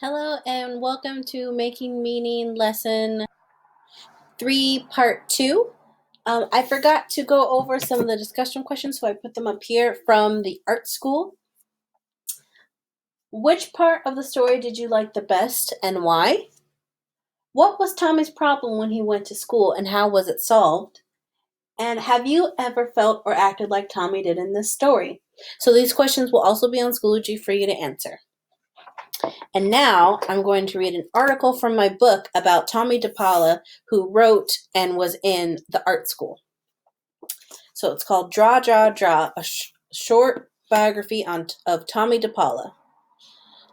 Hello and welcome to Making Meaning Lesson 3, Part 2. I forgot to go over some of the discussion questions, so I put them up here from the art school. Which part of the story did you like the best and why? What was Tommy's problem when he went to school and how was it solved? And have you ever felt or acted like Tommy did in this story? So these questions will also be on Schoology for you to answer. And now I'm going to read an article from my book about Tommy DePaula, who wrote and was in the art school. So it's called Draw, Draw, Draw, a short biography of Tommy DePaula.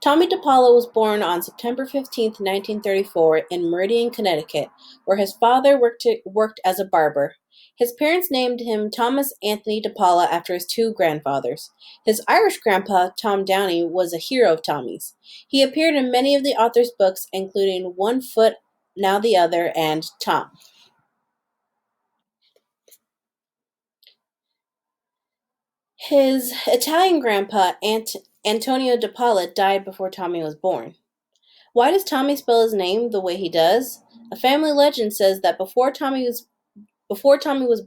Tommy DePaula was born on September 15th, 1934 in Meridian, Connecticut, where his father worked as a barber. His parents named him Thomas Anthony DePaula after his two grandfathers. His Irish grandpa, Tom Downey, was a hero of Tommy's. He appeared in many of the author's books, including One Foot, Now the Other, and Tom. His Italian grandpa, Antonio DePaula, died before Tommy was born. Why does Tommy spell his name the way he does? A family legend says that before Tommy was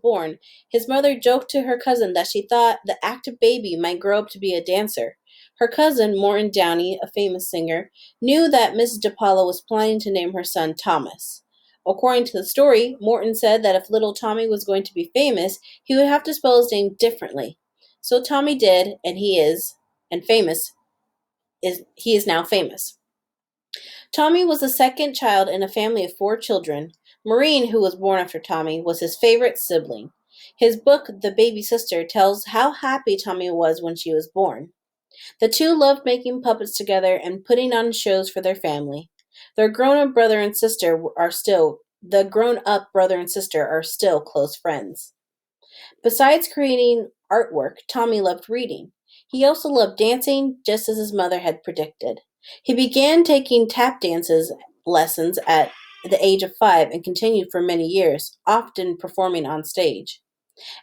born, his mother joked to her cousin that she thought the active baby might grow up to be a dancer. Her cousin, Morton Downey, a famous singer, knew that Mrs. DePaula was planning to name her son Thomas. According to the story, Morton said that if little Tommy was going to be famous, he would have to spell his name differently. So Tommy did, and he is now famous. Tommy was the second child in a family of 4 children. Maureen, who was born after Tommy, was his favorite sibling. His book, The Baby Sister, tells how happy Tommy was when she was born. The two loved making puppets together and putting on shows for their family. The grown-up brother and sister are still close friends. Besides creating artwork, Tommy loved reading. He also loved dancing, just as his mother had predicted. He began taking tap dances lessons at the age of 5 and continued for many years, often performing on stage.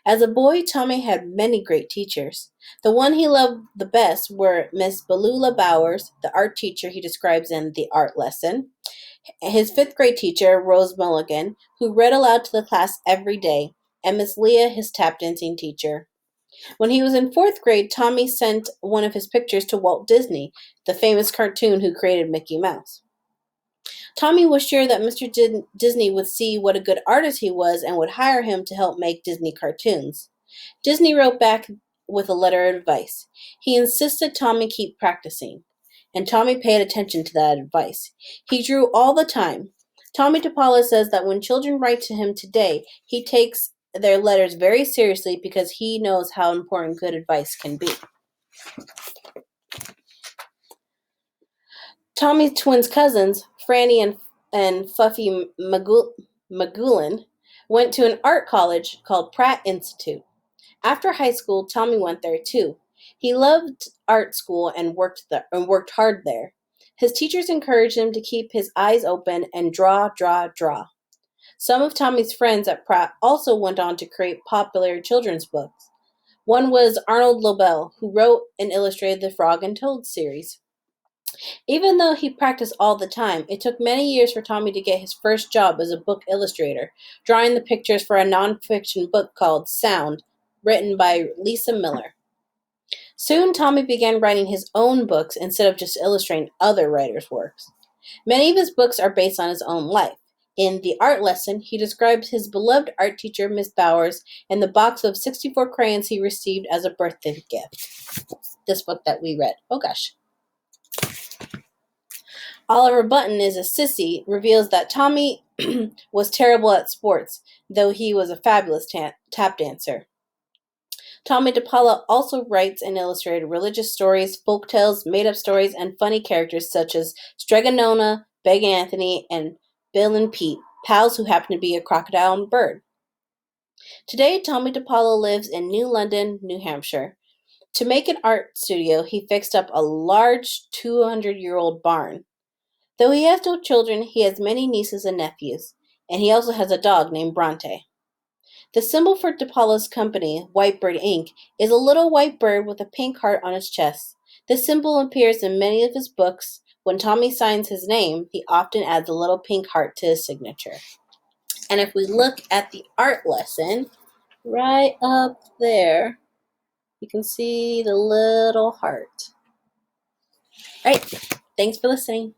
As a boy, Tommy had many great teachers. The one he loved the best were Miss Belula Bowers, the art teacher he describes in The Art Lesson, his 5th grade teacher, Rose Mulligan, who read aloud to the class every day, and Miss Leah, his tap dancing teacher. When he was in 4th grade, Tommy sent one of his pictures to Walt Disney, the famous cartoon who created Mickey Mouse. Tommy was sure that Mr. Disney would see what a good artist he was and would hire him to help make Disney cartoons. Disney wrote back with a letter of advice. He insisted Tommy keep practicing, and Tommy paid attention to that advice. He drew all the time. Tommy DePaula says that when children write to him today, he takes their letters very seriously because he knows how important good advice can be. Tommy's twin cousins, Franny and Fuffy Magulin, went to an art college called Pratt Institute. After high school, Tommy went there too. He loved art school and worked hard there. His teachers encouraged him to keep his eyes open and draw, draw, draw. Some of Tommy's friends at Pratt also went on to create popular children's books. One was Arnold Lobel, who wrote and illustrated the Frog and Toad series. Even though he practiced all the time, it took many years for Tommy to get his first job as a book illustrator, drawing the pictures for a nonfiction book called Sound, written by Lisa Miller. Soon, Tommy began writing his own books instead of just illustrating other writers' works. Many of his books are based on his own life. In The Art Lesson, he describes his beloved art teacher, Miss Bowers, and the box of 64 crayons he received as a birthday gift. This book that we read. Oh gosh. Oliver Button is a sissy, reveals that Tommy was terrible at sports, though he was a fabulous tap dancer. Tommy DePaula also writes and illustrated religious stories, folk tales, made-up stories, and funny characters such as Stregonona, Beg Anthony, and Bill and Pete, pals who happen to be a crocodile and bird. Today, Tommy DePaula lives in New London, New Hampshire. To make an art studio, he fixed up a large 200-year-old barn. Though he has no children, he has many nieces and nephews, and he also has a dog named Bronte. The symbol for DePaula's company, Whitebird Inc., is a little white bird with a pink heart on its chest. This symbol appears in many of his books, When Tommy signs his name, he often adds a little pink heart to his signature. And if we look at the art lesson, right up there, you can see the little heart. All right, thanks for listening.